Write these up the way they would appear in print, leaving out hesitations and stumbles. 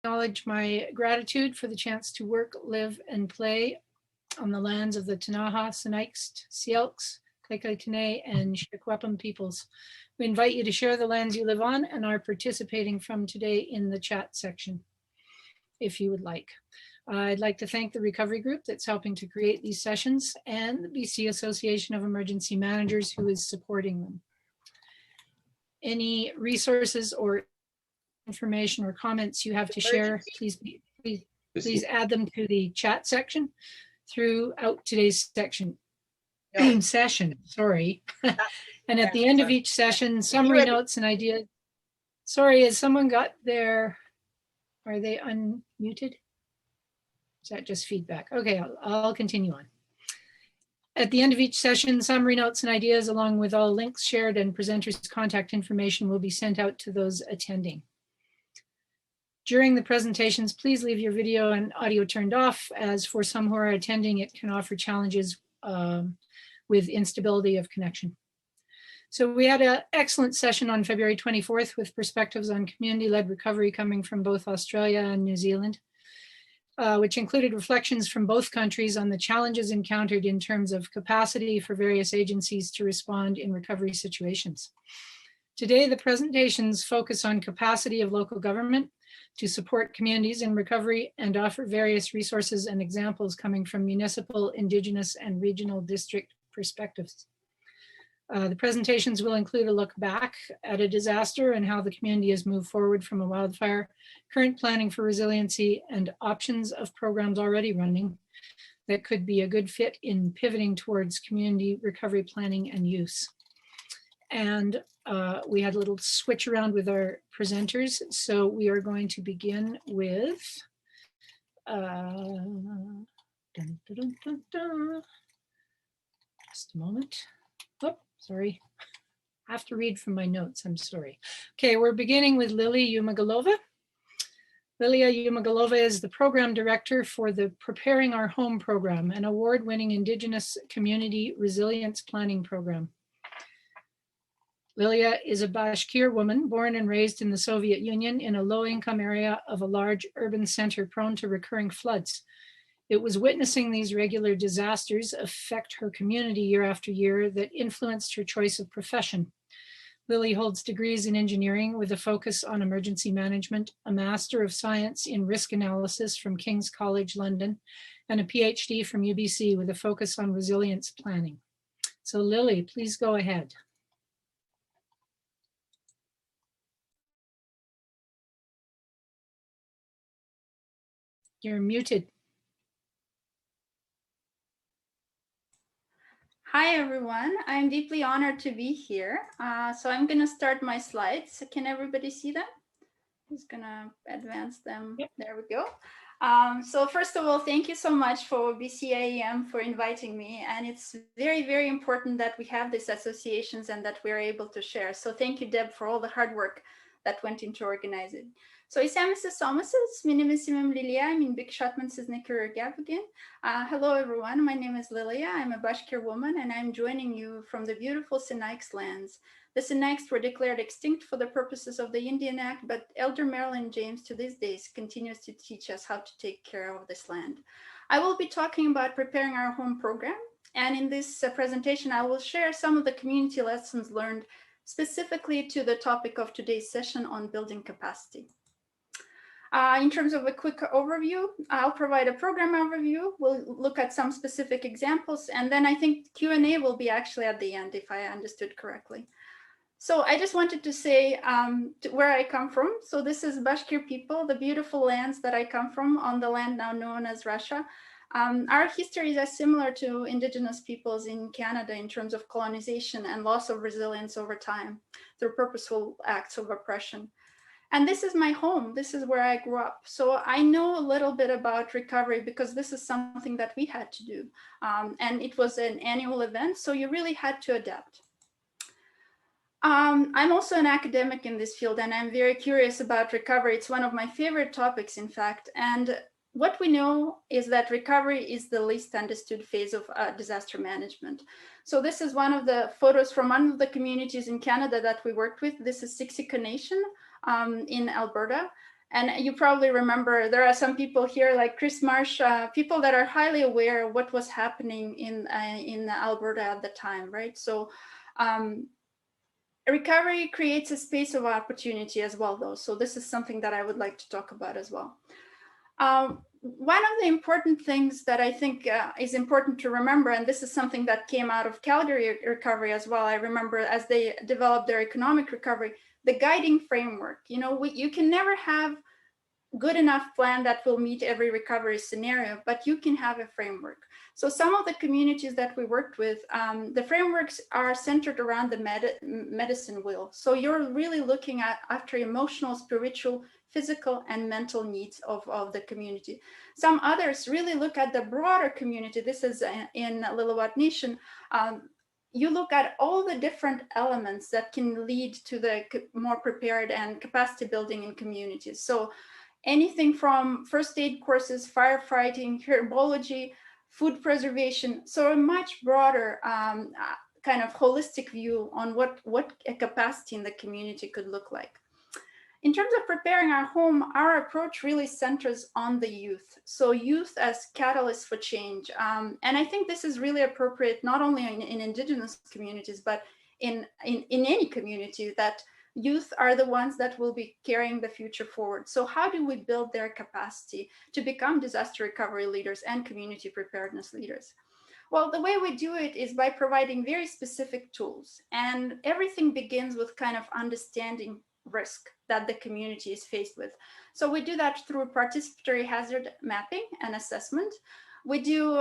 acknowledge my gratitude for the chance to work, live, and play on the lands of the Ktunaxa, Sinixt, Sielks, Kaikaitinay, and Shikwapan peoples. We invite you to share the lands you live on and are participating from today in the chat section, if you would like. I'd like to thank the recovery group that's helping to create these sessions and the BC Association of Emergency Managers who is supporting them. Any resources or information or comments you have to share, please add them to the chat section throughout today's session, sorry. And at the end of each session, summary notes and ideas. Sorry, has someone got their, are they unmuted? Is that just feedback? Okay, I'll continue on. At the end of each session, summary notes and ideas along with all links shared and presenters' contact information will be sent out to those attending. During the presentations, please leave your video and audio turned off, as for some who are attending, it can offer challenges with instability of connection. So we had an excellent session on February 24th with perspectives on community-led recovery coming from both Australia and New Zealand, which included reflections from both countries on the challenges encountered in terms of capacity for various agencies to respond in recovery situations. Today, the presentations focus on capacity of local government to support communities in recovery and offer various resources and examples coming from municipal, Indigenous, and regional district perspectives. The presentations will include a look back at a disaster and how the community has moved forward from a wildfire, current planning for resiliency, and options of programs already running that could be a good fit in pivoting towards community recovery planning and use. And we had a little switch around with our presenters. So we are going to begin with, just a moment. Oh, sorry. I have to read from my notes, I'm sorry. Okay, we're beginning with Lily Yumagalova. Lilia Yumagalova is the program director for the Preparing Our Home program, an award-winning Indigenous community resilience planning program. Lilia is a Bashkir woman born and raised in the Soviet Union in a low-income area of a large urban center prone to recurring floods. It was witnessing these regular disasters affect her community year after year that influenced her choice of profession. Lily holds degrees in engineering with a focus on emergency management, a Master of Science in Risk Analysis from King's College London, and a PhD from UBC with a focus on resilience planning. So Lily, please go ahead. You're muted. Hi, everyone. I'm deeply honored to be here. So I'm going to start my slides. Can everybody see them? I'm just going to advance them. Yep. There we go. So first of all, thank you so much for BCAEM for inviting me. And it's very, very important that we have these associations and that we're able to share. So thank you, Deb, for all the hard work that went into organizing. So isamis somasis, minimissimum Lilia, I mean big shotman says again. Hello everyone, my name is Lilia. I'm a Bashkir woman and I'm joining you from the beautiful Sinixt lands. The Sinixt were declared extinct for the purposes of the Indian Act, but Elder Marilyn James to these days continues to teach us how to take care of this land. I will be talking about Preparing Our Home program. And in this presentation, I will share some of the community lessons learned specifically to the topic of today's session on building capacity. In terms of a quick overview, I'll provide a program overview. We'll look at some specific examples, and then I think Q&A will be actually at the end, if I understood correctly. So I just wanted to say where I come from. So this is Bashkir people, the beautiful lands that I come from on the land now known as Russia. Our histories are similar to Indigenous peoples in Canada in terms of colonization and loss of resilience over time through purposeful acts of oppression. And this is my home. This is where I grew up. So I know a little bit about recovery because this is something that we had to do. And it was an annual event, so you really had to adapt. I'm also an academic in this field and I'm very curious about recovery. It's one of my favorite topics, in fact. And what we know is that recovery is the least understood phase of disaster management. So this is one of the photos from one of the communities in Canada that we worked with. This is Siksika Nation in Alberta. And you probably remember there are some people here like Chris Marsh, people that are highly aware of what was happening in Alberta at the time, right? So recovery creates a space of opportunity as well, though. So this is something that I would like to talk about as well. One of the important things that I think is important to remember, and this is something that came out of Calgary recovery as well. I remember as they developed their economic recovery, the guiding framework. You know, you can never have good enough plan that will meet every recovery scenario, but you can have a framework. So some of the communities that we worked with, the frameworks are centered around the medicine wheel. So you're really looking at after emotional, spiritual, physical, and mental needs of the community. Some others really look at the broader community. This is in Lillooet Nation. You look at all the different elements that can lead to the more prepared and capacity building in communities. So anything from first aid courses, firefighting, herbology, food preservation. So a much broader kind of holistic view on what a capacity in the community could look like. In terms of preparing our home, our approach really centers on the youth. So youth as catalysts for change. And I think this is really appropriate, not only in Indigenous communities, but in any community, that youth are the ones that will be carrying the future forward. So how do we build their capacity to become disaster recovery leaders and community preparedness leaders? Well, the way we do it is by providing very specific tools. And everything begins with kind of understanding risk that the community is faced with. So we do that through participatory hazard mapping and assessment. We do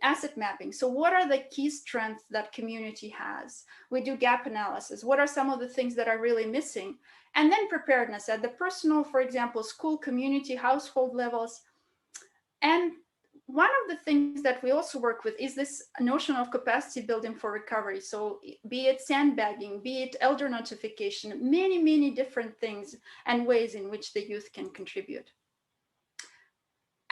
asset mapping. So what are the key strengths that community has? We do gap analysis. What are some of the things that are really missing? And then preparedness at the personal, for example, school, community, household levels. And one of the things that we also work with is this notion of capacity building for recovery. So be it sandbagging, be it elder notification, many, many different things and ways in which the youth can contribute.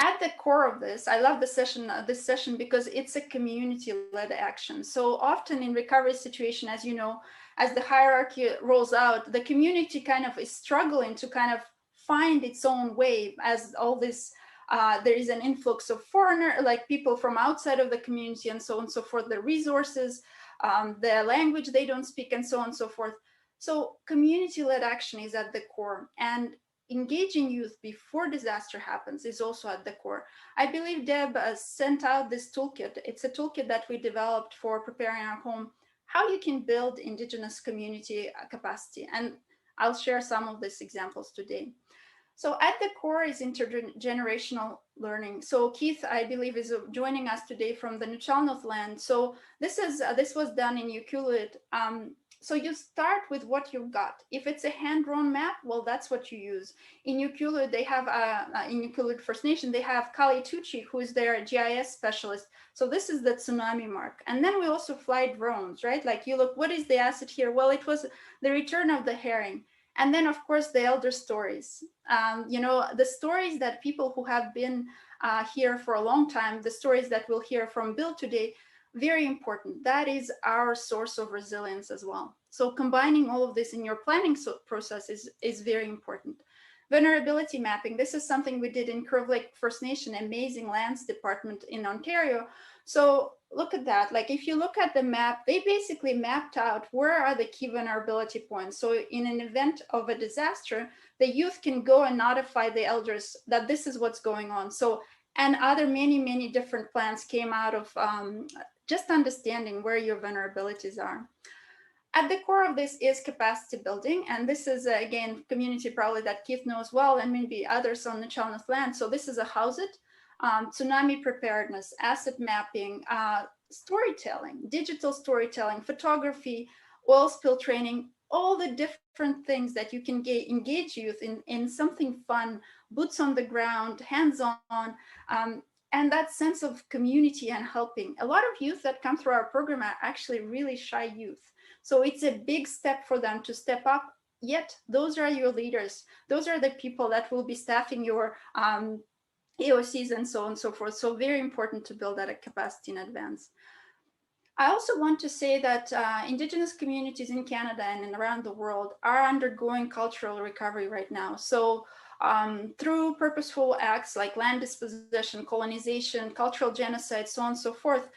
At the core of this, I love this session because it's a community-led action. So often in recovery situation, as you know, as the hierarchy rolls out, the community kind of is struggling to kind of find its own way as all this, there is an influx of foreigner, like people from outside of the community and so on and so forth, the resources, the language they don't speak and so on and so forth. So community-led action is at the core, and engaging youth before disaster happens is also at the core. I believe Deb sent out this toolkit. It's a toolkit that we developed for preparing our home, how you can build Indigenous community capacity. And I'll share some of these examples today. So at the core is intergenerational learning. So Keith, I believe, is joining us today from the Nuu-chah-nulth land. So this was done in Ucluelet. So you start with what you've got. If it's a hand-drawn map, well, that's what you use. In Ucluelet, they have, in Ucluelet First Nation, they have Kali Tucci, who is their GIS specialist. So this is the tsunami mark. And then we also fly drones, right? Like you look, what is the asset here? Well, it was the return of the herring. And then, of course, the elder stories. You know, the stories that people who have been here for a long time, the stories that we'll hear from Bill today, very important. That is our source of resilience as well. So combining all of this in your planning process is very important. Vulnerability mapping. This is something we did in Curve Lake First Nation, amazing lands department in Ontario. So look at that. Like if you look at the map, they basically mapped out where are the key vulnerability points. So in an event of a disaster, the youth can go and notify the elders that this is what's going on. So, and other many, many different plans came out of just understanding where your vulnerabilities are. At the core of this is capacity building. And this is, again, community probably that Keith knows well, and maybe others on the Nuu-chah-nulth land. So this is a house it, tsunami preparedness, asset mapping, storytelling, digital storytelling, photography, oil spill training, all the different things that you can engage youth in something fun, boots on the ground, hands-on, and that sense of community and helping. A lot of youth that come through our program are actually really shy youth. So it's a big step for them to step up, yet those are your leaders. Those are the people that will be staffing your AOCs and so on and so forth. So very important to build that capacity in advance. I also want to say that Indigenous communities in Canada and around the world are undergoing cultural recovery right now. So through purposeful acts like land dispossession, colonization, cultural genocide, so on and so forth,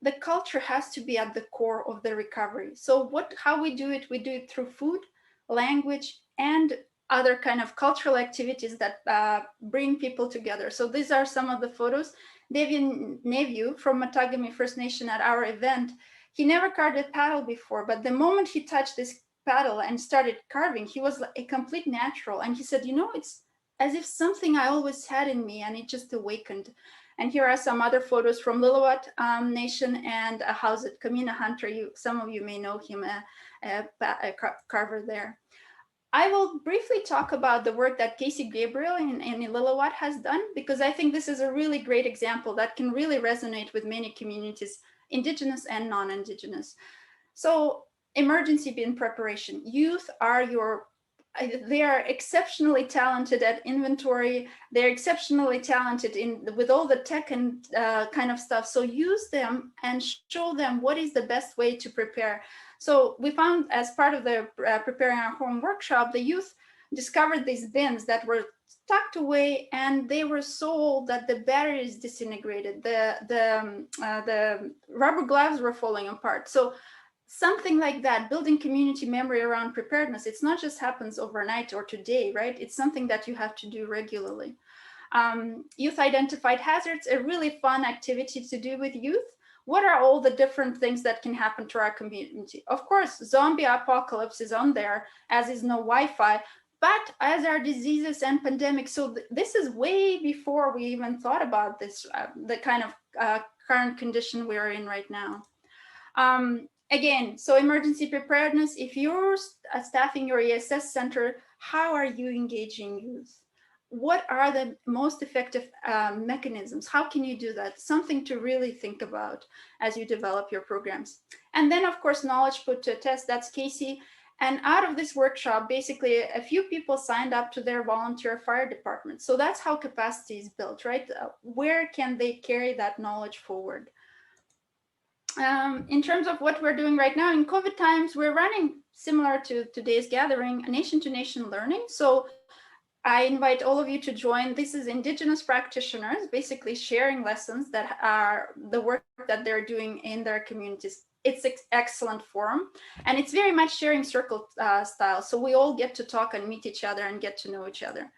the culture has to be at the core of the recovery. So how we do it through food, language, and other kind of cultural activities that bring people together. So these are some of the photos. David Neviu from Matagami First Nation at our event, he never carved a paddle before, but the moment he touched this paddle and started carving, he was a complete natural. And he said, you know, it's as if something I always had in me and it just awakened. And here are some other photos from Lillooet Nation and a house at Kamina Hunter. Some of you may know him, a carver there. I will briefly talk about the work that Casey Gabriel in Lillooet has done, because I think this is a really great example that can really resonate with many communities, Indigenous and non-Indigenous. So emergency bin preparation. Youth are they are exceptionally talented at inventory. They're exceptionally talented with all the tech and kind of stuff. So use them and show them what is the best way to prepare. So we found, as part of the Preparing Our Home workshop, the youth discovered these bins that were tucked away, and they were so old that the batteries disintegrated. The rubber gloves were falling apart. So something like that, building community memory around preparedness, it's not just happens overnight or today, right? It's something that you have to do regularly. Youth identified hazards, a really fun activity to do with youth. What are all the different things that can happen to our community? Of course, zombie apocalypse is on there, as is no Wi-Fi, but as are diseases and pandemics. So this is way before we even thought about this, the kind of current condition we're in right now. Again, so emergency preparedness, if you're staffing your ESS center, how are you engaging youth? What are the most effective mechanisms? How can you do that? Something to really think about as you develop your programs. And then, of course, knowledge put to a test, that's Casey. And out of this workshop, basically, a few people signed up to their volunteer fire department. So that's how capacity is built, right? Where can they carry that knowledge forward? In terms of what we're doing right now in COVID times, we're running, similar to today's gathering, a nation-to-nation learning. So I invite all of you to join. This is Indigenous practitioners basically sharing lessons that are the work that they're doing in their communities. It's an excellent forum, and it's very much sharing circle style. So we all get to talk and meet each other and get to know each other.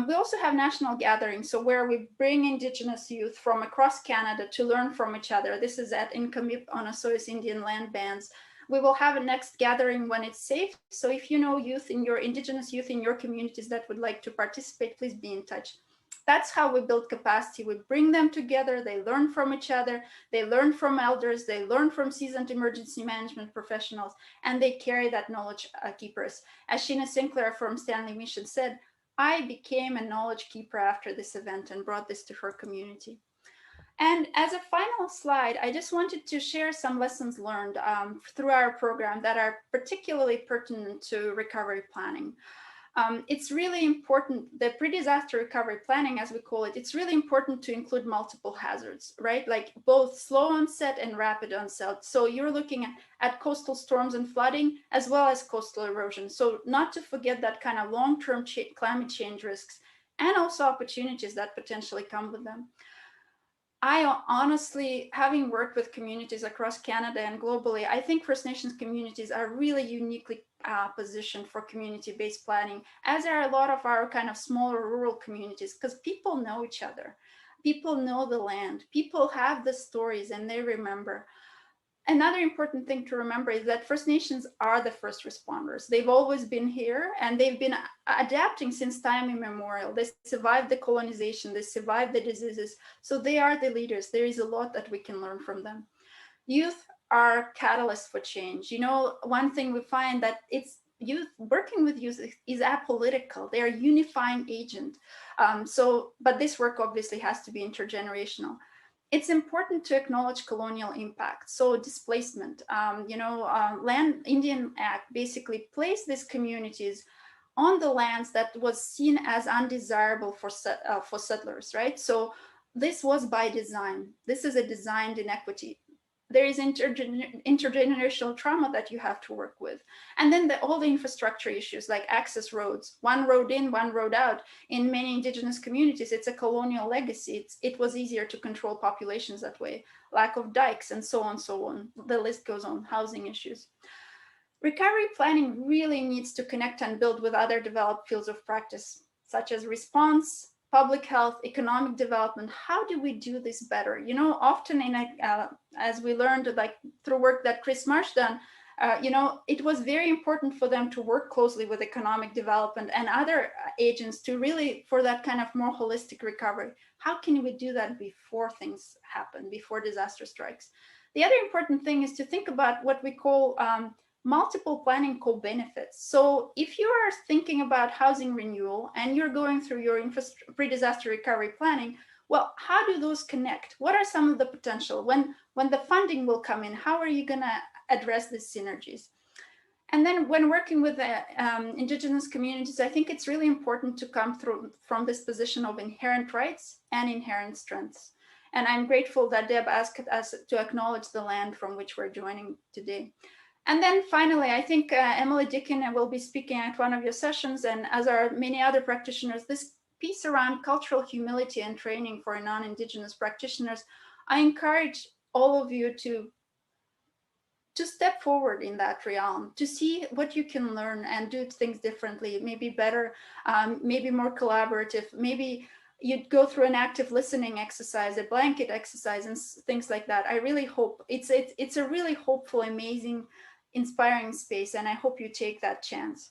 We also have national gatherings, so where we bring Indigenous youth from across Canada to learn from each other. This is at Inkamip on Osoyoos Indian land bands. We will have a next gathering when it's safe. So if you know youth in your Indigenous youth in your communities that would like to participate, please be in touch. That's how we build capacity. We bring them together, they learn from each other, they learn from elders, they learn from seasoned emergency management professionals, and they carry that knowledge keepers. As Sheena Sinclair from Stanley Mission said, I became a knowledge keeper after this event and brought this to her community. And as a final slide, I just wanted to share some lessons learned through our program that are particularly pertinent to recovery planning. It's really important, the pre-disaster recovery planning, as we call it, it's really important to include multiple hazards, right? Like both slow onset and rapid onset. So you're looking at coastal storms and flooding, as well as coastal erosion. So not to forget that kind of long-term climate change risks, and also opportunities that potentially come with them. I honestly, having worked with communities across Canada and globally, I think First Nations communities are really uniquely positioned for community-based planning, as are a lot of our kind of smaller rural communities, because people know each other. People know the land. People have the stories and they remember. Another important thing to remember is that First Nations are the first responders. They've always been here and they've been adapting since time immemorial. They survived the colonization, they survived the diseases. So they are the leaders. There is a lot that we can learn from them. Youth are catalysts for change. You know, one thing we find that it's youth, working with youth is apolitical. They are a unifying agent. But this work obviously has to be intergenerational. It's important to acknowledge colonial impact. So displacement, Land Indian Act basically placed these communities on the lands that was seen as undesirable for settlers, right? So this was by design. This is a designed inequity. there is intergenerational trauma that you have to work with. And then all the infrastructure issues like access roads, one road in, one road out. In many indigenous communities, it's a colonial legacy. It was easier to control populations that way. Lack of dikes and so on, so on. The list goes on, housing issues. Recovery planning really needs to connect and build with other developed fields of practice, such as response, public health, economic development. How do we do this better? You know, often as we learned, like through work that Chris Marsh done, you know, it was very important for them to work closely with economic development and other agents to really, for that kind of more holistic recovery. How can we do that before things happen, before disaster strikes? The other important thing is to think about what we call multiple planning co-benefits. So if you are thinking about housing renewal and you're going through your pre-disaster recovery planning, well, how do those connect? What are some of the potential? When the funding will come in, how are you gonna address these synergies? And then when working with indigenous communities, I think it's really important to come through from this position of inherent rights and inherent strengths. And I'm grateful that Deb asked us to acknowledge the land from which we're joining today. And then finally, I think Emily Dickin will be speaking at one of your sessions, and as are many other practitioners, this piece around cultural humility and training for non-Indigenous practitioners, I encourage all of you to step forward in that realm, to see what you can learn and do things differently, maybe better, maybe more collaborative, maybe you'd go through an active listening exercise, a blanket exercise, and things like that. I really hope it's a really hopeful, amazing, inspiring space, and I hope you take that chance.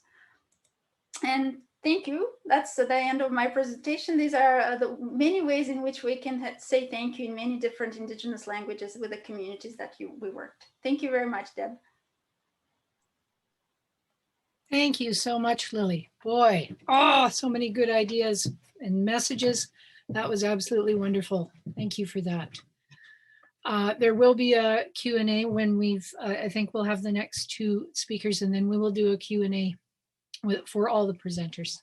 And thank you. That's the end of my presentation. These are the many ways in which we can say thank you in many different Indigenous languages with the communities that we worked. Thank you very much, Deb. Thank you so much, Lily. Boy, so many good ideas and messages. That was absolutely wonderful. Thank you for that. There will be a Q&A when I think we'll have the next two speakers, and then we will do a Q&A for all the presenters.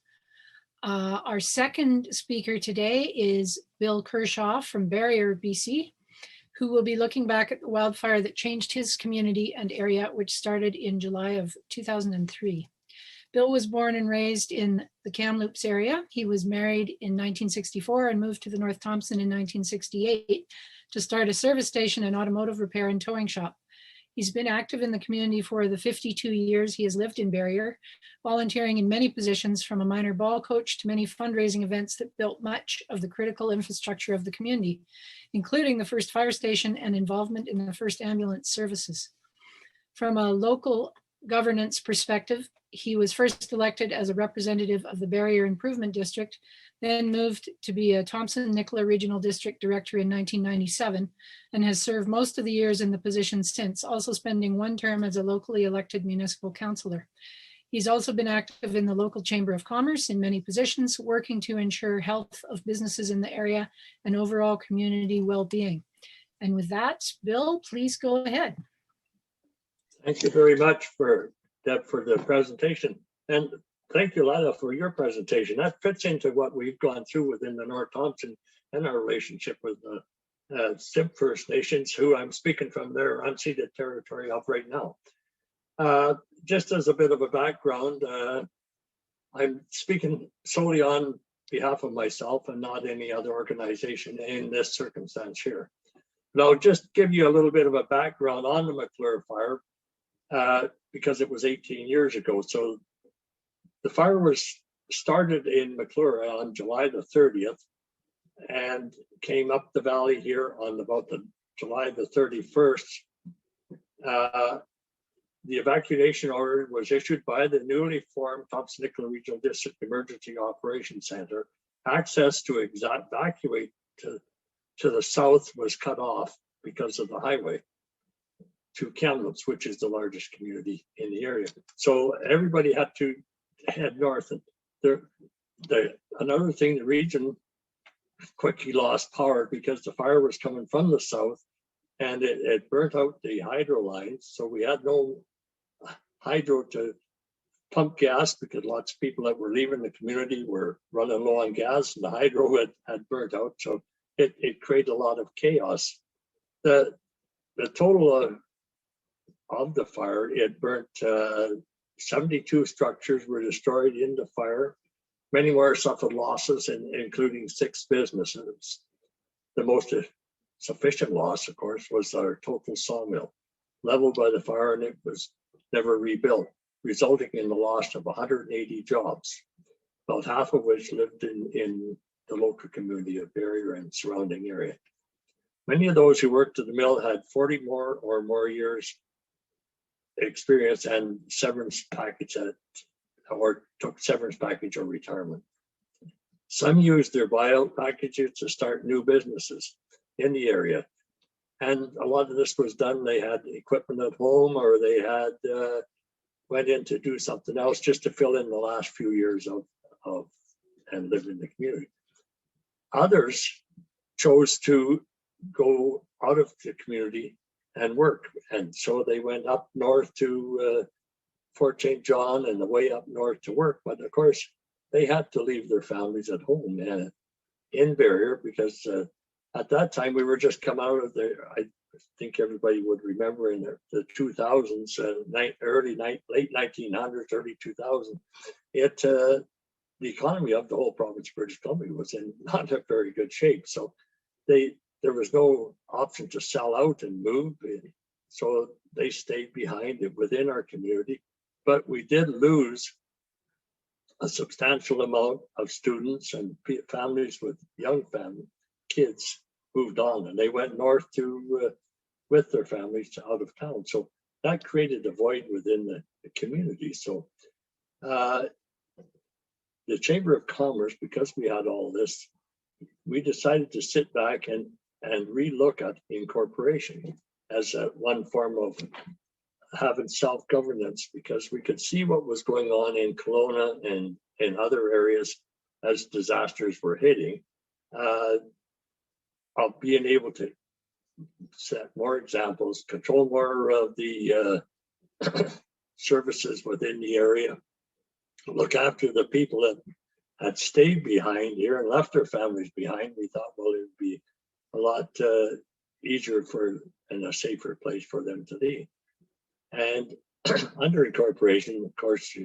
Our second speaker today is Bill Kershaw from Barrier, BC, who will be looking back at the wildfire that changed his community and area, which started in July of 2003. Bill was born and raised in the Kamloops area. He was married in 1964 and moved to the North Thompson in 1968 to start a service station and automotive repair and towing shop. He's been active in the community for the 52 years he has lived in Barrier, volunteering in many positions from a minor ball coach to many fundraising events that built much of the critical infrastructure of the community, including the first fire station and involvement in the first ambulance services. From a local governance perspective, he was first elected as a representative of the Barrier Improvement District, then moved to be a Thompson-Nicola Regional District Director in 1997, and has served most of the years in the position since, also spending one term as a locally elected municipal councillor. He's also been active in the local Chamber of Commerce in many positions, working to ensure health of businesses in the area and overall community well-being. And with that, Bill, please go ahead. Thank you very much, Deb, for the presentation. And thank you, Lila, for your presentation. That fits into what we've gone through within the North Thompson and our relationship with the Simp First Nations, who I'm speaking from their unceded territory of right now. Just as a bit of a background, I'm speaking solely on behalf of myself and not any other organization in this circumstance here. But I'll just give you a little bit of a background on the McClure fire, because it was 18 years ago. So the fire was started in McClure on July the 30th and came up the valley here on about July the 31st. The evacuation order was issued by the newly formed Thompson-Nicola Regional District Emergency Operations Center. Access to evacuate to the south was cut off because of the highway to Kamloops, which is the largest community in the area. So everybody had to head north. And another thing, the region quickly lost power because the fire was coming from the south and it burnt out the hydro lines. So we had no hydro to pump gas because lots of people that were leaving the community were running low on gas and the hydro had burnt out. So it created a lot of chaos. The the total of the fire, it burnt 72 structures were destroyed in the fire. Many more suffered losses, including 6 businesses. The most sufficient loss, of course, was our total sawmill, leveled by the fire, and it was never rebuilt, resulting in the loss of 180 jobs, about half of which lived in the local community of Barrier and surrounding area. Many of those who worked at the mill had 40 or more years experience and severance package or took severance package or retirement. Some used their buyout packages to start new businesses in the area. And a lot of this was done, they had equipment at home, or they had went in to do something else just to fill in the last few years of and live in the community. Others chose to go out of the community and work. And so they went up north to Fort St. John and way up north to work. But of course, they had to leave their families at home in Barrier, because at that time we were just come out of I think everybody would remember in the 2000s, late 1900s, early 2000s, the economy of the whole province of British Columbia was in not a very good shape. So there was no option to sell out and move. So they stayed behind within our community. But we did lose a substantial amount of students, and families with young kids moved on, and they went north with their families out of town. So that created a void within the community. So the Chamber of Commerce, because we had all this, we decided to sit back and relook at incorporation as one form of having self-governance, because we could see what was going on in Kelowna and in other areas as disasters were hitting, of being able to set more examples, control more of the services within the area, look after the people that had stayed behind here and left their families behind. We thought, well, it would be a lot easier and a safer place for them to be. And under incorporation, of course,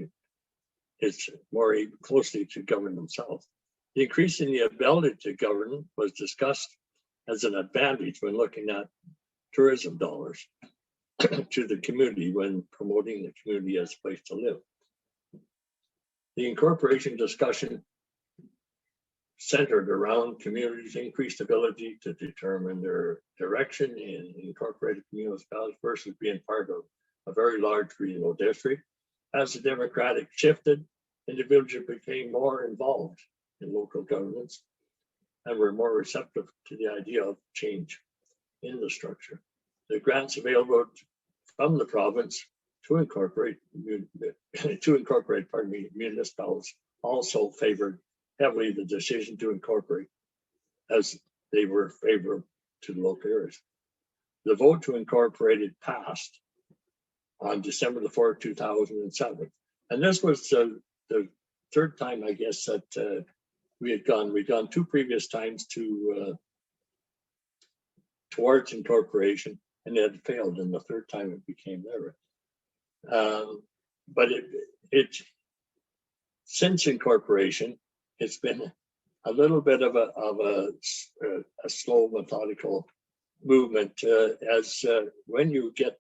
it's more closely to govern themselves. The increase in the ability to govern was discussed as an advantage when looking at tourism dollars to the community when promoting the community as a place to live. The incorporation discussion centered around communities' increased ability to determine their direction in incorporated municipalities versus being part of a very large regional district. As the democratic shifted, individuals became more involved in local governance and were more receptive to the idea of change in the structure. The grants available from the province to incorporate municipalities also favored heavily the decision to incorporate, as they were favorable to the local areas. The vote to incorporate it passed on December the 4th, 2007. And this was the third time, I guess, that we'd gone 2 previous times towards incorporation, and it had failed, and the third time it became there. But since incorporation, it's been a little bit of a slow, methodical movement. When you get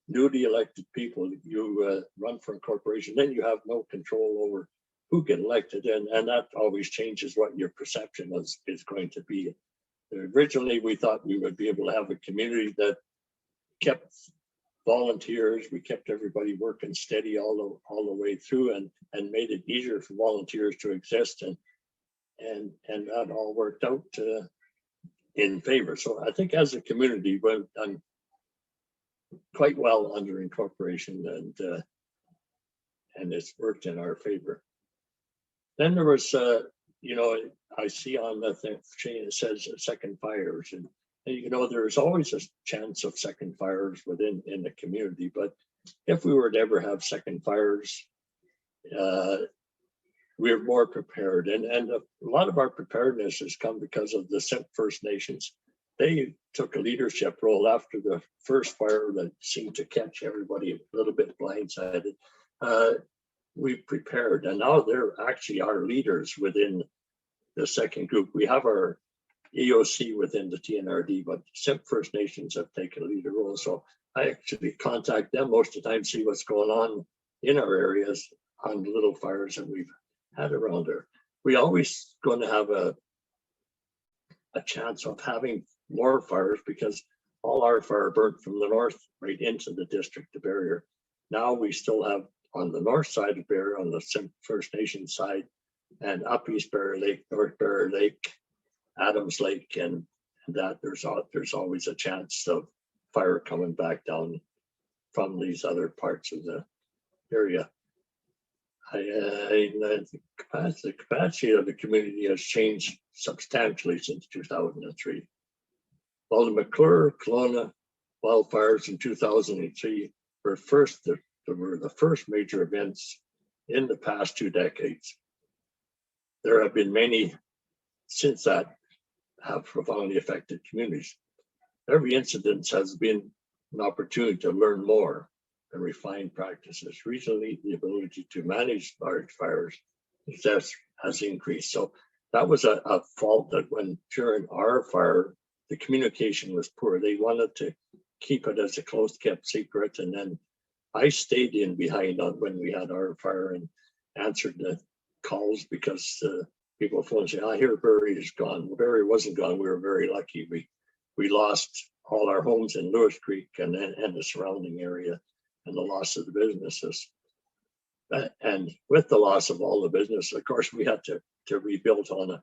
newly elected people, you run for incorporation, then you have no control over who get elected, and that always changes what your perception is going to be. Originally, we thought we would be able to have a community that kept volunteers. We kept everybody working steady all the way through, and made it easier for volunteers to exist, and that all worked out in favor. So I think as a community, we've done quite well under incorporation, and it's worked in our favor. Then there was, I see on the thing it says second fires, and there's always a chance of second fires within the community. But if we were to ever have second fires, we're more prepared, and a lot of our preparedness has come because of the First Nations they took a leadership role after the first fire that seemed to catch everybody a little bit blindsided. We prepared, and now they're actually our leaders within the second group. We have our EOC within the TNRD, but some First Nations have taken a leader role. So I actually contact them most of the time, see what's going on in our areas on the little fires that we've had around there. We always going to have a chance of having more fires because all our fire burnt from the north right into the district of Barrier. Now we still have on the north side of Barrier, on the First Nation side, and up East Barrier Lake, North Barrier Lake, Adams Lake, and that there's always a chance of fire coming back down from these other parts of the area. The capacity of the community has changed substantially since 2003. While the McClure Kelowna wildfires in 2003 were the first major events in the past 2 decades, there have been many since that have profoundly affected communities. Every incident has been an opportunity to learn more and refine practices. Recently, the ability to manage large fires has increased. So that was a fault that when during our fire, the communication was poor. They wanted to keep it as a close kept secret. And then I stayed in behind on when we had our fire and answered the calls because people phone say, I hear Barrie is gone. Well, Barrie wasn't gone. We were very lucky. We lost all our homes in Lewis Creek and the surrounding area and the loss of the businesses. And with the loss of all the business, of course, we had to rebuild on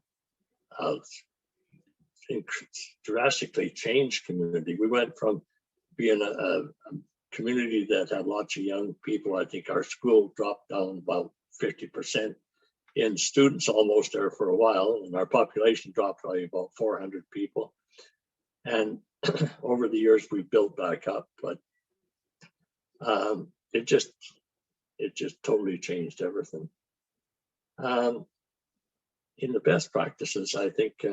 a drastically changed community. We went from being a community that had lots of young people. I think our school dropped down about 50% in students almost there for a while, and our population dropped by about 400 people. And over the years, we built back up, but it just totally changed everything. In the best practices, I think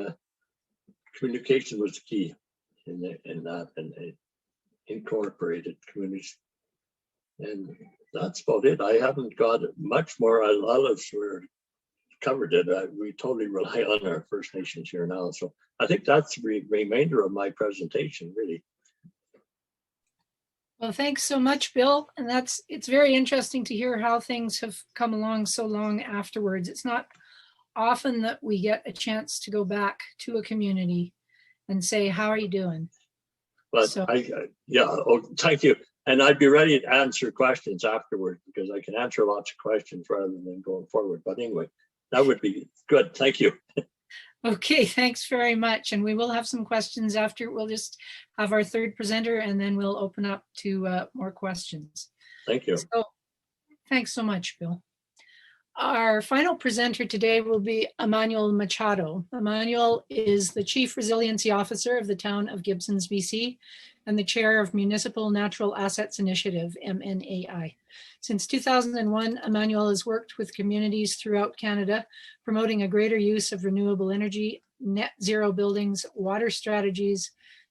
communication was key in that, and incorporated communities. And that's about it. I haven't got much more. A lot of us were covered it. We totally rely on our First Nations here now. So I think that's the remainder of my presentation, really. Well, thanks so much, Bill. And it's very interesting to hear how things have come along so long afterwards. It's not often that we get a chance to go back to a community and say, how are you doing? But so, thank you. And I'd be ready to answer questions afterward because I can answer lots of questions rather than going forward. But anyway, that would be good. Thank you. Okay, thanks very much. And we will have some questions after. We'll just have our third presenter and then we'll open up to more questions. Thank you. So, thanks so much, Bill. Our final presenter today will be Emmanuel Machado. Emmanuel is the Chief Resiliency Officer of the town of Gibsons, BC, and the Chair of Municipal Natural Assets Initiative, MNAI. Since 2001, Emmanuel has worked with communities throughout Canada, promoting a greater use of renewable energy, net zero buildings, water strategies,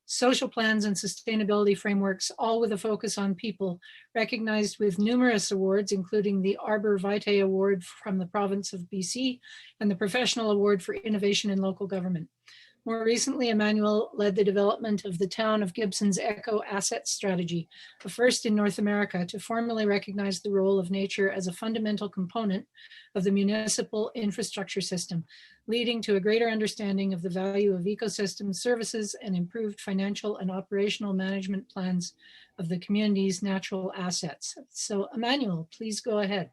social plans and sustainability frameworks, all with a focus on people, recognized with numerous awards, including the Arbor Vitae Award from the province of BC and the Professional Award for Innovation in Local Government. More recently, Emmanuel led the development of the town of Gibson's Eco Asset Strategy, the first in North America to formally recognize the role of nature as a fundamental component of the municipal infrastructure system, leading to a greater understanding of the value of ecosystem services and improved financial and operational management plans of the community's natural assets. So Emmanuel, please go ahead.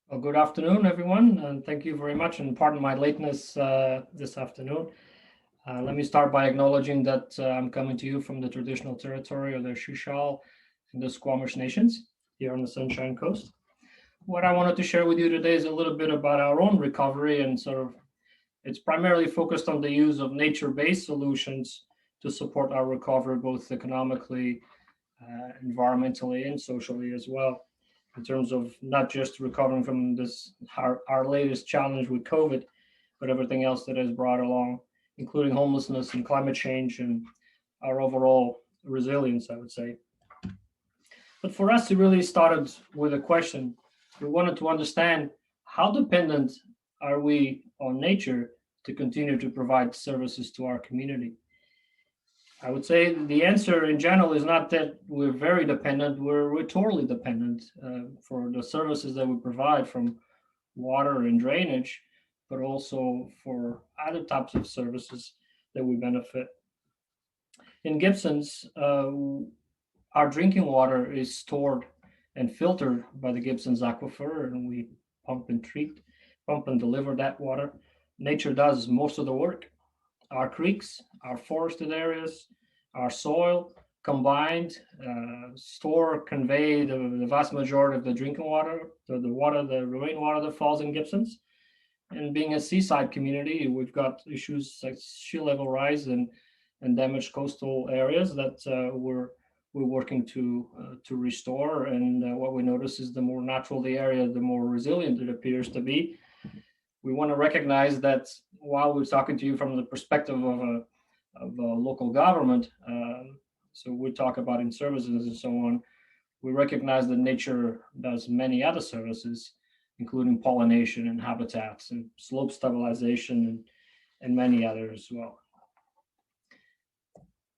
Well, good afternoon, everyone, and thank you very much. And pardon my lateness this afternoon. Let me start by acknowledging that I'm coming to you from the traditional territory of the Shuswap and the Squamish Nations here on the Sunshine Coast. What I wanted to share with you today is a little bit about our own recovery, and it's primarily focused on the use of nature-based solutions to support our recovery, both economically, environmentally, and socially as well, in terms of not just recovering from this, our latest challenge with COVID, but everything else that has brought along including homelessness and climate change and our overall resilience, I would say. But for us, it really started with a question. We wanted to understand how dependent are we on nature to continue to provide services to our community. I would say the answer in general is not that we're very dependent, we're totally dependent for the services that we provide, from water and drainage, but also for other types of services that we benefit. In Gibsons, our drinking water is stored and filtered by the Gibsons Aquifer, and we pump and deliver that water. Nature does most of the work. Our creeks, our forested areas, our soil combined store, convey the vast majority of the drinking water, the rainwater that falls in Gibsons. And being a seaside community, we've got issues like sea level rise and damaged coastal areas that we're working to restore. And what we notice is the more natural the area, the more resilient it appears to be. We want to recognize that while we're talking to you from the perspective of a local government, so we talk about in services and so on, we recognize that nature does many other services, including pollination and habitats and slope stabilization and many others as well.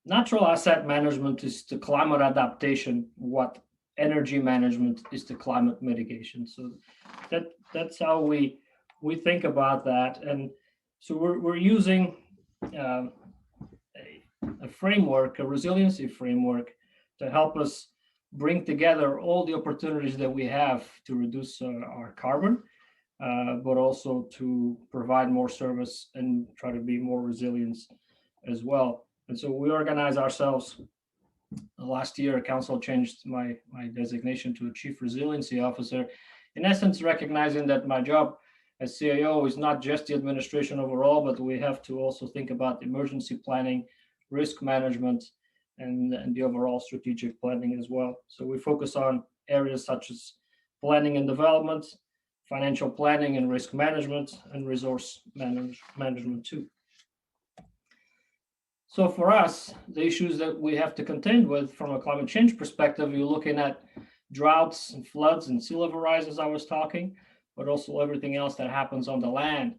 Natural asset management is to climate adaptation what energy management is to climate mitigation. So that's how we think about that. And so we're using a framework, a resiliency framework, to help us bring together all the opportunities that we have to reduce our carbon, but also to provide more service and try to be more resilient as well. And so we organize ourselves. Last year, Council changed my designation to a Chief Resiliency Officer, in essence recognizing that my job as CIO is not just the administration overall, but we have to also think about emergency planning, risk management, and the overall strategic planning as well. So we focus on areas such as planning and development, financial planning and risk management, and resource management too. So for us, the issues that we have to contend with from a climate change perspective, you're looking at droughts and floods and sea level rise, as I was talking, but also everything else that happens on the land.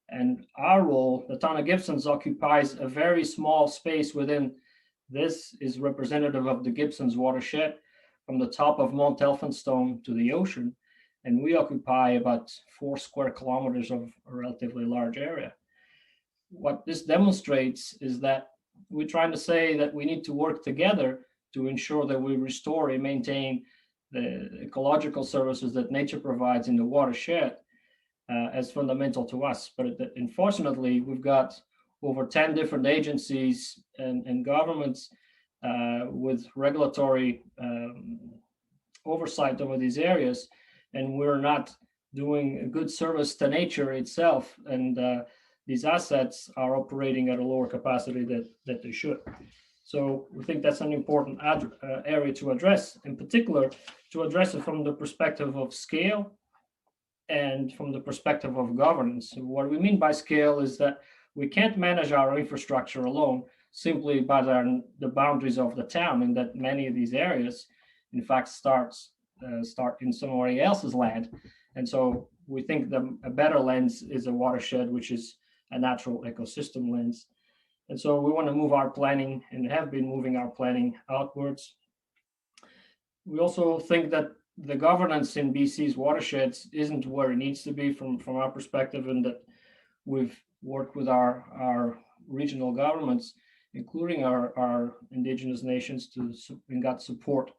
And our role, the town of Gibsons occupies a very small space within. This is representative of the Gibsons watershed from the top of Mount Elphinstone to the ocean. And we occupy about 4 square kilometers of a relatively large area. What this demonstrates is that we're trying to say that we need to work together to ensure that we restore and maintain the ecological services that nature provides in the watershed as fundamental to us. But unfortunately, we've got over 10 different agencies and governments with regulatory oversight over these areas, and we're not doing a good service to nature itself. And these assets are operating at a lower capacity that they should. So we think that's an important area to address, in particular, to address it from the perspective of scale and from the perspective of governance. So what we mean by scale is that we can't manage our infrastructure alone simply by the boundaries of the town, and that many of these areas, in fact, start in somebody else's land. And so we think a better lens is a watershed, which is a natural ecosystem lens. And so we want to move our planning, and have been moving our planning outwards. We also think that the governance in BC's watersheds isn't where it needs to be from our perspective, and that we've worked with our regional governments, including our Indigenous nations, and got support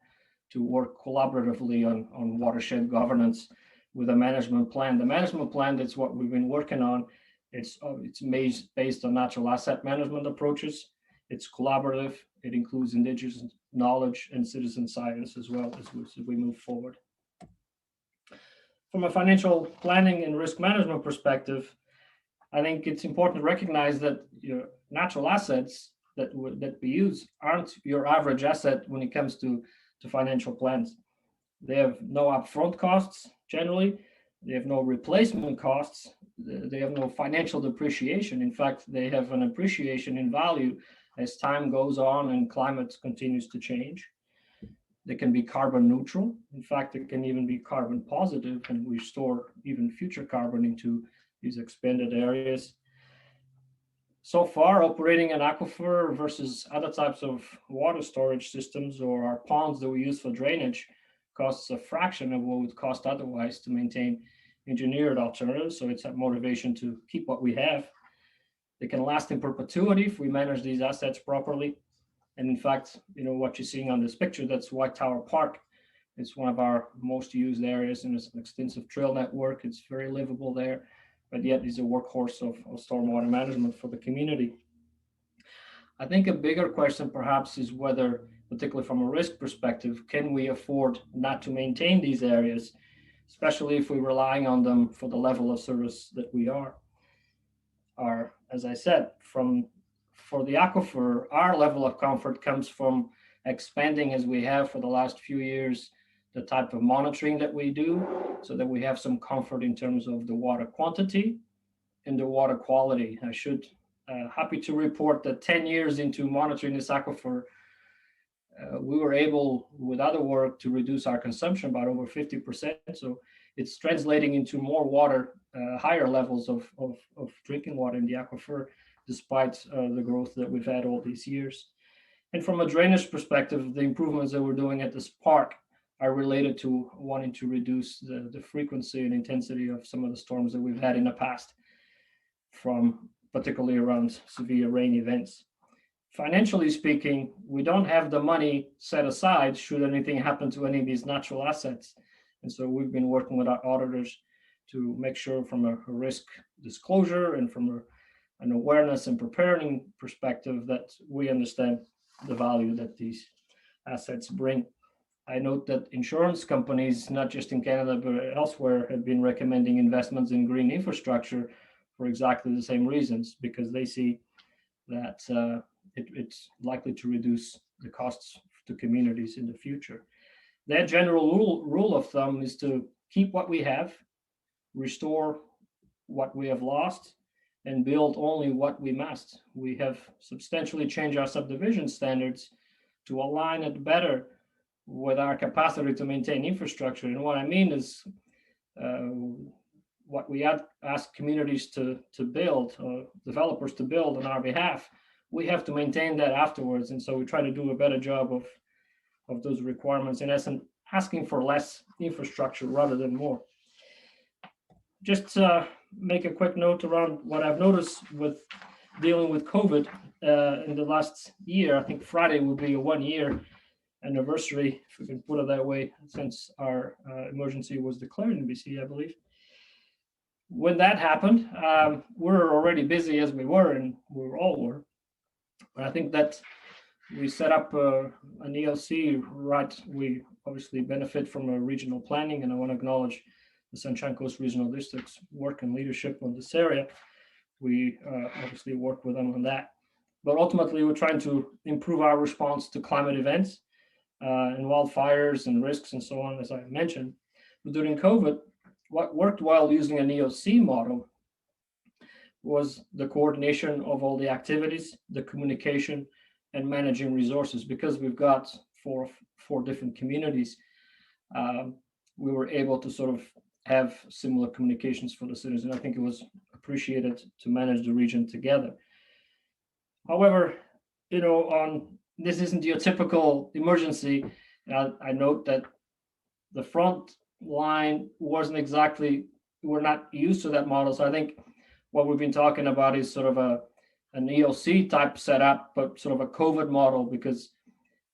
to work collaboratively on watershed governance with a management plan. The management plan, that's what we've been working on. It's based on natural asset management approaches. It's collaborative. It includes Indigenous knowledge and citizen science as well as we move forward. From a financial planning and risk management perspective, I think it's important to recognize that your natural assets that we use aren't your average asset when it comes to financial plans. They have no upfront costs generally. They have no replacement costs. They have no financial depreciation. In fact, they have an appreciation in value as time goes on and climate continues to change. They can be carbon neutral. In fact, it can even be carbon positive, and we store even future carbon into these expanded areas. So far, operating an aquifer versus other types of water storage systems or our ponds that we use for drainage costs a fraction of what would cost otherwise to maintain engineered alternatives. So it's a motivation to keep what we have. They can last in perpetuity if we manage these assets properly. And in fact, what you're seeing on this picture, that's White Tower Park. It's one of our most used areas, and it's an extensive trail network. It's very livable there, but yet is a workhorse of stormwater management for the community. I think a bigger question perhaps is whether, particularly from a risk perspective, can we afford not to maintain these areas, especially if we're relying on them for the level of service that we are. As I said, for the aquifer, our level of comfort comes from expanding, as we have for the last few years, the type of monitoring that we do, so that we have some comfort in terms of the water quantity and the water quality. I should happy to report that 10 years into monitoring this aquifer, we were able, with other work, to reduce our consumption by over 50%. So it's translating into more water, higher levels of drinking water in the aquifer, despite the growth that we've had all these years. And from a drainage perspective, the improvements that we're doing at this park are related to wanting to reduce the frequency and intensity of some of the storms that we've had in the past, from particularly around severe rain events. Financially speaking, we don't have the money set aside should anything happen to any of these natural assets. And so we've been working with our auditors to make sure, from a risk disclosure and from an awareness and preparing perspective, that we understand the value that these assets bring. I note that insurance companies, not just in Canada, but elsewhere, have been recommending investments in green infrastructure for exactly the same reasons, because they see that it's likely to reduce the costs to communities in the future. Their general rule of thumb is to keep what we have, restore what we have lost, and build only what we must. We have substantially changed our subdivision standards to align it better with our capacity to maintain infrastructure. And what I mean is what we ask communities to build, developers to build on our behalf, we have to maintain that afterwards. And so we try to do a better job of those requirements, in essence, asking for less infrastructure rather than more. Just make a quick note around what I've noticed with dealing with COVID in the last year. I think Friday will be a 1-year anniversary, if we can put it that way, since our emergency was declared in BC, I believe. When that happened, we were already busy as we were, and we all were. But I think that we set up an ELC, right? We obviously benefit from a regional planning, and I want to acknowledge the Sunshine Coast Regional District's work and leadership on this area. We obviously work with them on that. But ultimately, we're trying to improve our response to climate events and wildfires and risks and so on, as I mentioned. But during COVID, what worked well using an EOC model was the coordination of all the activities, the communication, and managing resources. Because we've got four different communities, we were able to sort of have similar communications for the citizens. And I think it was appreciated to manage the region together. However, this isn't your typical emergency. I note that the front line wasn't exactly, we're not used to that model. So I think what we've been talking about is sort of an EOC type setup, but sort of a COVID model, because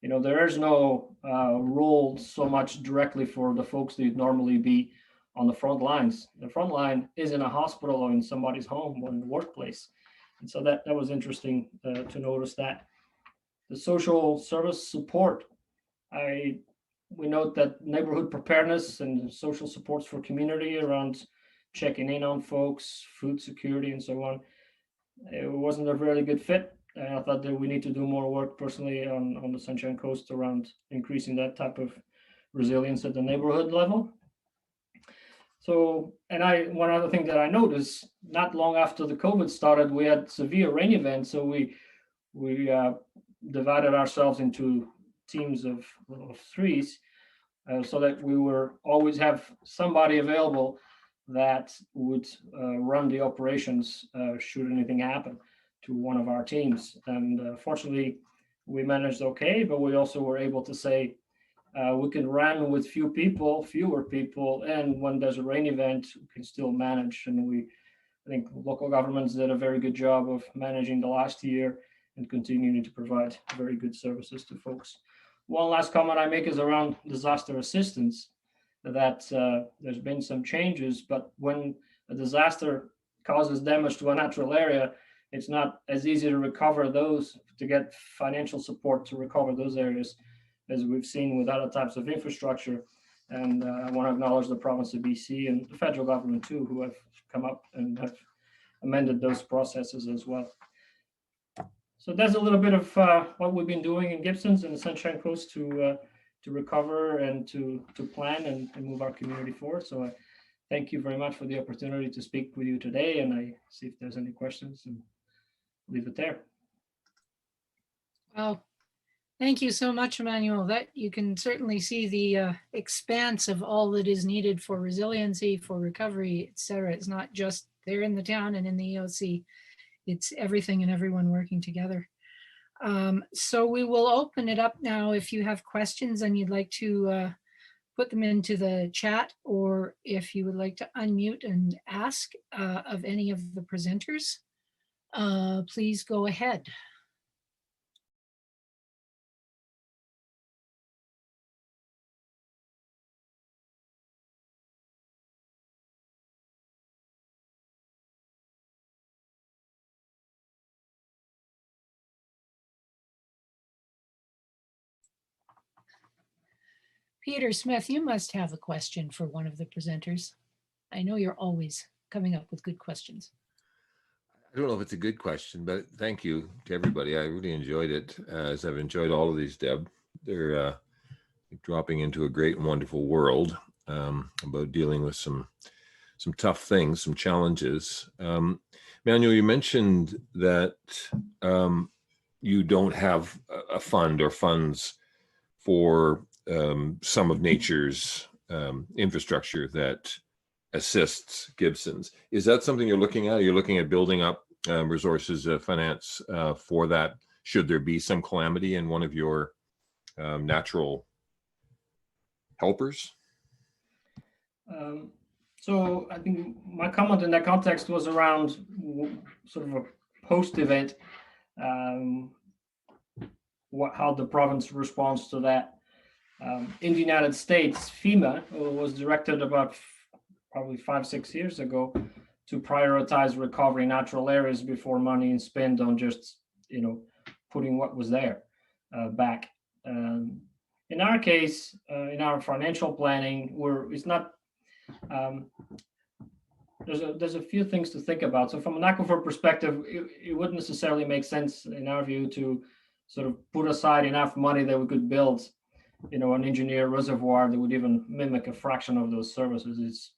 there is no role so much directly for the folks that you'd normally be on the front lines. The front line is in a hospital or in somebody's home or in the workplace. And so that was interesting to notice that. The social service support, we note that neighborhood preparedness and social supports for community around checking in on folks, food security, and so on, it wasn't a really good fit. I thought that we need to do more work personally on the Sunshine Coast around increasing that type of resilience at the neighborhood level. So, one other thing that I noticed, not long after the COVID started, we had severe rain events. So we divided ourselves into teams of threes, so that we were always have somebody available that would run the operations should anything happen to one of our teams. And fortunately, we managed okay, but we also were able to say we can run with fewer people, and when there's a rain event, we can still manage. And I think local governments did a very good job of managing the last year and continuing to provide very good services to folks. One last comment I make is around disaster assistance, that there's been some changes, but when a disaster causes damage to a natural area, it's not as easy to recover those, to get financial support to recover those areas as we've seen with other types of infrastructure. And I want to acknowledge the province of BC and the federal government too, who have come up and have amended those processes as well. So that's a little bit of what we've been doing in Gibsons and the Sunshine Coast to recover and to plan and move our community forward. So I thank you very much for the opportunity to speak with you today, and I see if there's any questions and leave it there. Well, thank you so much, Emmanuel. That you can certainly see the expanse of all that is needed for resiliency, for recovery, etc. It's not just there in the town and in the EOC. It's everything and everyone working together. So we will open it up now. If you have questions and you'd like to put them into the chat, or if you would like to unmute and ask of any of the presenters, please go ahead. Peter Smith, you must have a question for one of the presenters. I know you're always coming up with good questions. I don't know if it's a good question, but thank you to everybody. I really enjoyed it, as I've enjoyed all of these, Deb. They're dropping into a great and wonderful world about dealing with some tough things, some challenges. Manuel, you mentioned that you don't have a fund or funds for some of nature's infrastructure that assists Gibsons. Is that something you're looking at? Are you looking at building up resources, finance for that, should there be some calamity in one of your natural helpers? So I think my comment in that context was around sort of a post-event, how the province responds to that. In the United States, FEMA was directed about probably 5-6 years ago to prioritize recovery natural areas before money is spent on just, putting what was there back. In our case, in our financial planning, there's a few things to think about. So from an aquifer perspective, it wouldn't necessarily make sense in our view to sort of put aside enough money that we could build an engineer reservoir that would even mimic a fraction of those services. It's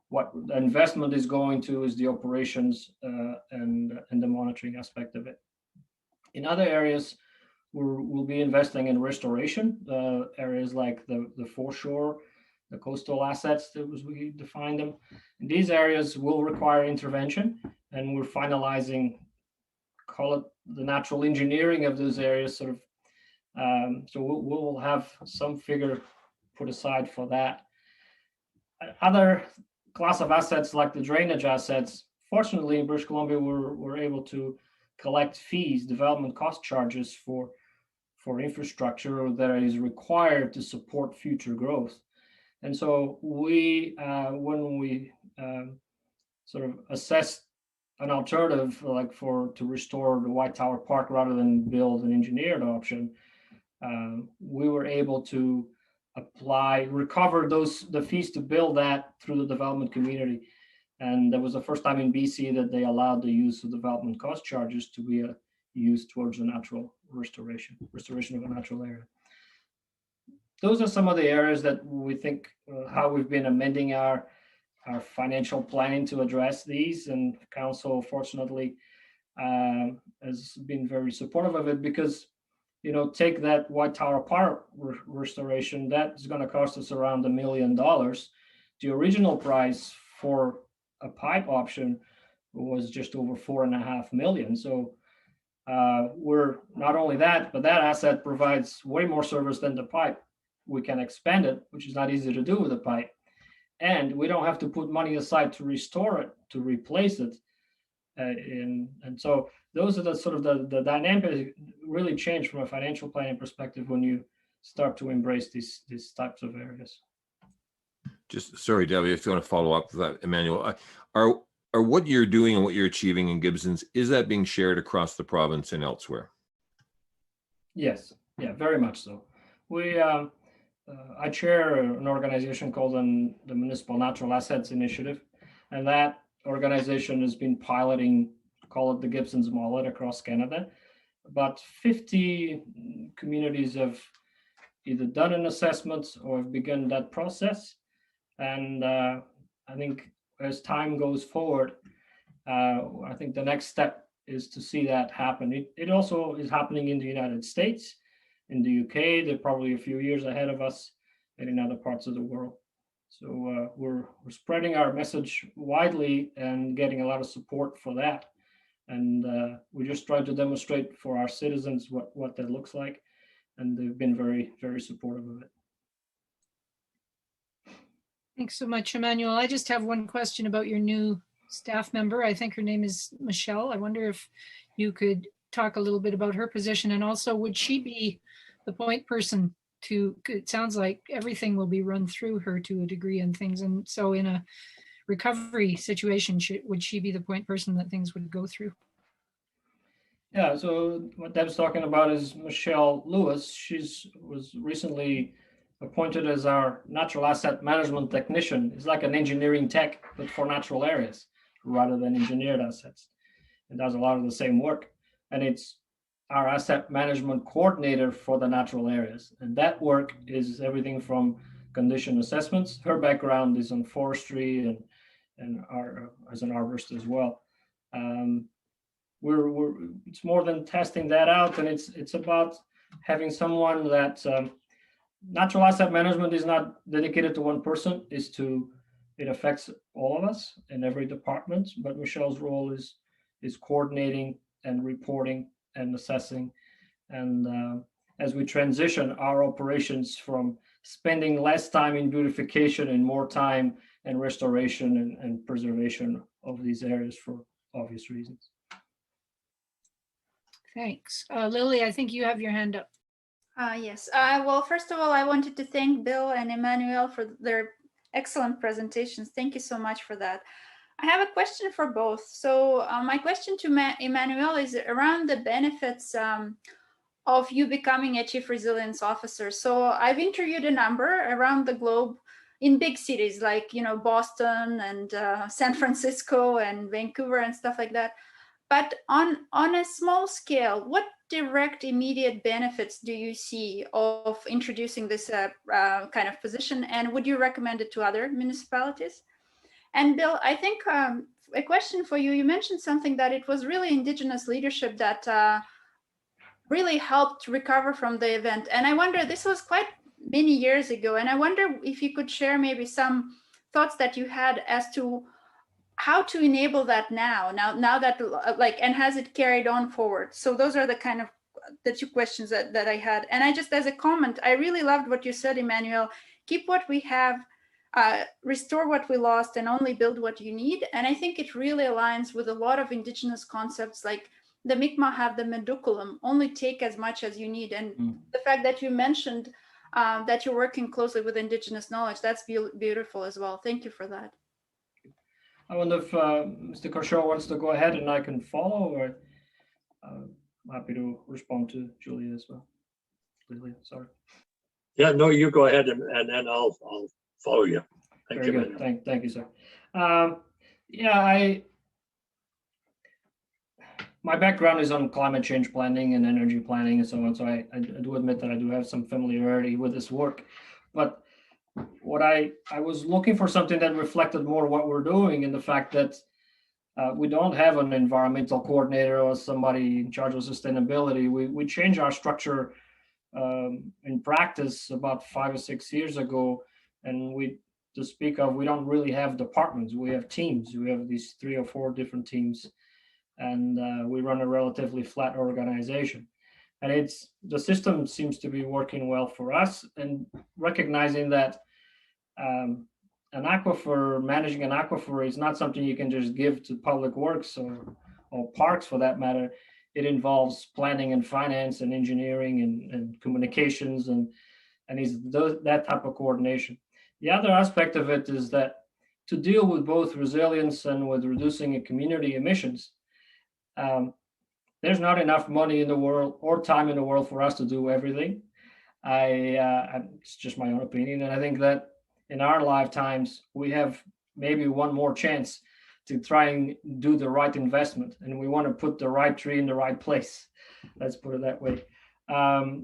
what the investment is going to is the operations and the monitoring aspect of it. In other areas, we'll be investing in restoration, areas like the foreshore, the coastal assets, as we define them. And these areas will require intervention, and we're finalizing, call it the natural engineering of those areas, sort of. So we'll have some figure put aside for that. Other class of assets like the drainage assets, fortunately in British Columbia, we're able to collect fees, development cost charges for infrastructure that is required to support future growth. And so when we sort of assess an alternative, like to restore the White Tower Park rather than build an engineered option, we were able to recover the fees to build that through the development community. And that was the first time in BC that they allowed the use of development cost charges to be used towards the natural restoration of a natural area. Those are some of the areas that we think how we've been amending our our financial planning to address these, and council fortunately has been very supportive of it, because take that White Tower Park restoration, that's going to cost us around $1 million. The original price for a pipe option was just over $4.5 million. So we're not only that, but that asset provides way more service than the pipe. We can expand it, which is not easy to do with a pipe. And we don't have to put money aside to restore it, to replace it. And so those are the sort of the dynamic really change from a financial planning perspective when you start to embrace these types of areas. Just sorry, Debbie, if you want to follow up with that, Emmanuel, are what you're doing and what you're achieving in Gibsons, is that being shared across the province and elsewhere? Yes, yeah, very much so. We I chair an organization called the Municipal Natural Assets Initiative, and that organization has been piloting, call it the Gibsons Mullet, across Canada. About 50 communities have either done an assessment or have begun that process. And I think as time goes forward, I think the next step is to see that happen. It also is happening in the United States. In the UK, they're probably a few years ahead of us, and in other parts of the world. So we're spreading our message widely and getting a lot of support for that. And we just try to demonstrate for our citizens what that looks like. And they've been very, very supportive of it. Thanks so much, Emmanuel. I just have one question about your new staff member. I think her name is Michelle. I wonder if you could talk a little bit about her position, and also would she be the point person to, it sounds like everything will be run through her to a degree and things. And so in a recovery situation, would she be the point person that things would go through? Yeah, so what Deb's talking about is Michelle Lewis. Was recently appointed as our natural asset management technician. It's like an engineering tech, but for natural areas rather than engineered assets. It does a lot of the same work. And it's our asset management coordinator for the natural areas. And that work is everything from condition assessments. Her background is in forestry and as an arborist as well. It's more than testing that out, and it's about having someone that natural asset management is not dedicated to one person. It affects all of us in every department. But Michelle's role is coordinating and reporting and assessing. And as we transition our operations from spending less time in beautification and more time in restoration and preservation of these areas for obvious reasons. Thanks. Lily, I think you have your hand up. Yes. Well, first of all, I wanted to thank Bill and Emmanuel for their excellent presentations. Thank you so much for that. I have a question for both. So my question to Emmanuel is around the benefits of you becoming a Chief Resilience Officer. So I've interviewed a number around the globe in big cities like, Boston and San Francisco and Vancouver and stuff like that. But on a small scale, what direct immediate benefits do you see of introducing this kind of position? And would you recommend it to other municipalities? And Bill, I think a question for you. You mentioned something that it was really Indigenous leadership that really helped recover from the event. And I wonder, this was quite many years ago. And I wonder if you could share maybe some thoughts that you had as to how to enable that now that and has it carried on forward? So those are the kind of the two questions that I had. And I just, as a comment, I really loved what you said, Emmanuel. Keep what we have, restore what we lost, and only build what you need. And I think it really aligns with a lot of Indigenous concepts, like the Mi'kmaq have the meduculum, only take as much as you need. And the fact that you mentioned that you're working closely with Indigenous knowledge, that's beautiful as well. Thank you for that. I wonder if Mr. Kershaw wants to go ahead and I can follow, or I'm happy to respond to Julia as well. Julia, sorry. Yeah, no, you go ahead and then I'll follow you. Very good. Thank you, sir. Yeah, my background is on climate change planning and energy planning and so on. So I do admit that I do have some familiarity with this work, but what I was looking for something that reflected more what we're doing, and the fact that we don't have an environmental coordinator or somebody in charge of sustainability. We changed our structure in practice about 5 or 6 years ago, and to speak of, we don't really have departments. We have teams. We have these 3 or 4 different teams, and we run a relatively flat organization. And the system seems to be working well for us, and recognizing that managing an aquifer is not something you can just give to public works or parks for that matter. It involves planning and finance and engineering and communications and is that type of coordination. The other aspect of it is that to deal with both resilience and with reducing community emissions, there's not enough money in the world or time in the world for us to do everything. It's just my own opinion, and I think that in our lifetimes we have maybe one more chance to try and do the right investment, and we want to put the right tree in the right place. Let's put it that way.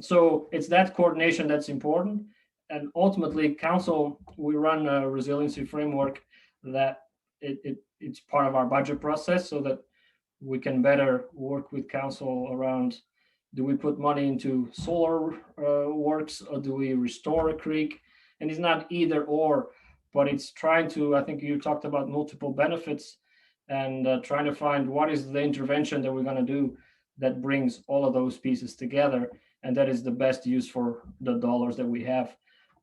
So it's that coordination that's important. And ultimately, council, we run a resiliency framework that it's part of our budget process, so that we can better work with council around, do we put money into solar works, or do we restore a creek? And it's not either or, but it's trying to, I think you talked about multiple benefits, and trying to find what is the intervention that we're going to do that brings all of those pieces together, and that is the best use for the dollars that we have.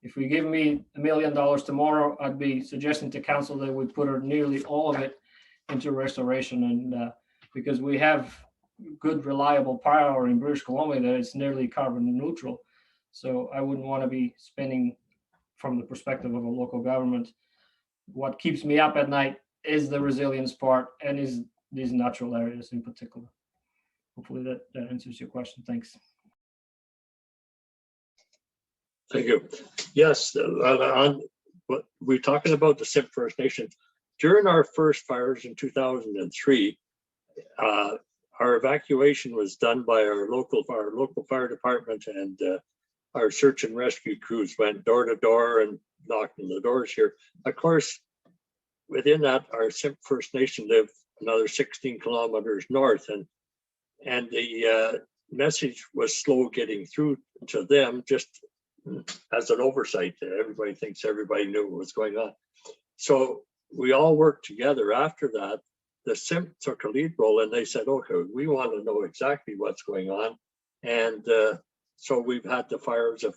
If we give me $1 million tomorrow, I'd be suggesting to council that we put nearly all of it into restoration, and because we have good, reliable power in British Columbia that it's nearly carbon neutral. So I wouldn't want to be spending, from the perspective of a local government, what keeps me up at night is the resilience part, and is these natural areas in particular. Hopefully that answers your question. Thanks. Thank you. Yes, we're talking about the Simp First Nation. During our first fires in 2003, our evacuation was done by our local fire department, and our search and rescue crews went door to door and knocked on the doors here. Of course, within that, our Simp First Nation lived another 16 kilometers north, and the message was slow getting through to them, just as an oversight. Everybody thinks everybody knew what was going on. So we all worked together. After that, the Simp took a lead role, and they said, okay, we want to know exactly what's going on. And so we've had the fires of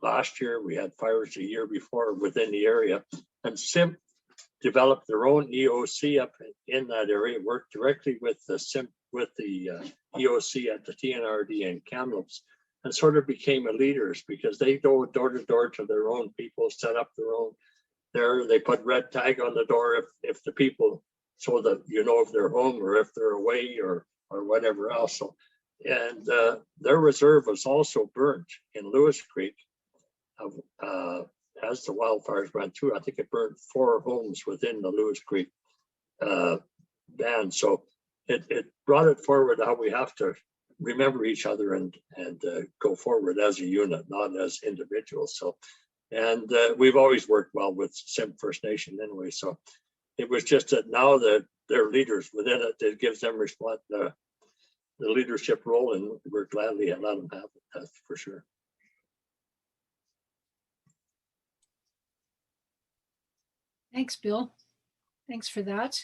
last year, we had fires a year before within the area, and Simp developed their own EOC up in that area, worked directly with the Simp, with the EOC at the TNRD and Kamloops, and sort of became leaders, because they go door to door to their own people, set up their own there. They put red tag on the door if the people, so that you know if they're home or if they're away or whatever else. So, and their reserve was also burnt in Lewis Creek as the wildfires went through. I think it burned 4 homes within the Lewis Creek band. So it brought it forward how we have to remember each other and go forward as a unit, not as individuals. So, and we've always worked well with Simp First Nation anyway. So it was just that now that they're leaders within it, it gives them the leadership role, and we're gladly let them have it, that's for sure. Thanks, Bill. Thanks for that.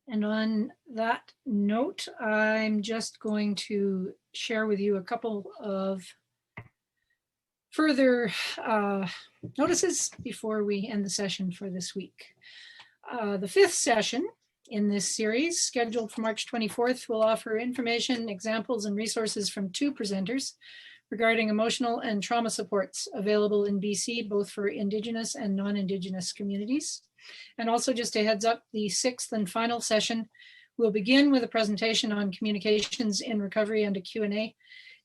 And on that note, I'm just going to share with you a couple of further notices before we end the session for this week. The 5th session in this series, scheduled for March 24th, will offer information, examples, and resources from 2 presenters regarding emotional and trauma supports available in BC, both for Indigenous and non-Indigenous communities. And also, just a heads up, the 6th and final session will begin with a presentation on communications in recovery and a Q&A.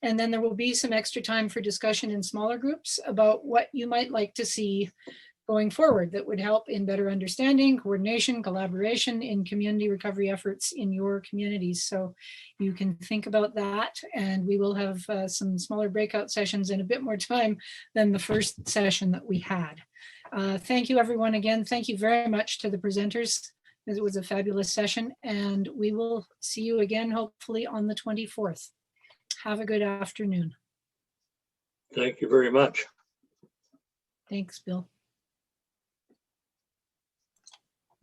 And then there will be some extra time for discussion in smaller groups about what you might like to see going forward that would help in better understanding, coordination, collaboration in community recovery efforts in your communities. So you can think about that, and we will have some smaller breakout sessions in a bit more time than the first session that we had. Thank you, everyone. Again, thank you very much to the presenters. It was a fabulous session, and we will see you again, hopefully on the 24th. Have a good afternoon. Thank you very much. Thanks, Bill.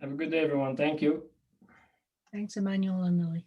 Have a good day, everyone. Thank you. Thanks, Emmanuel and Lily.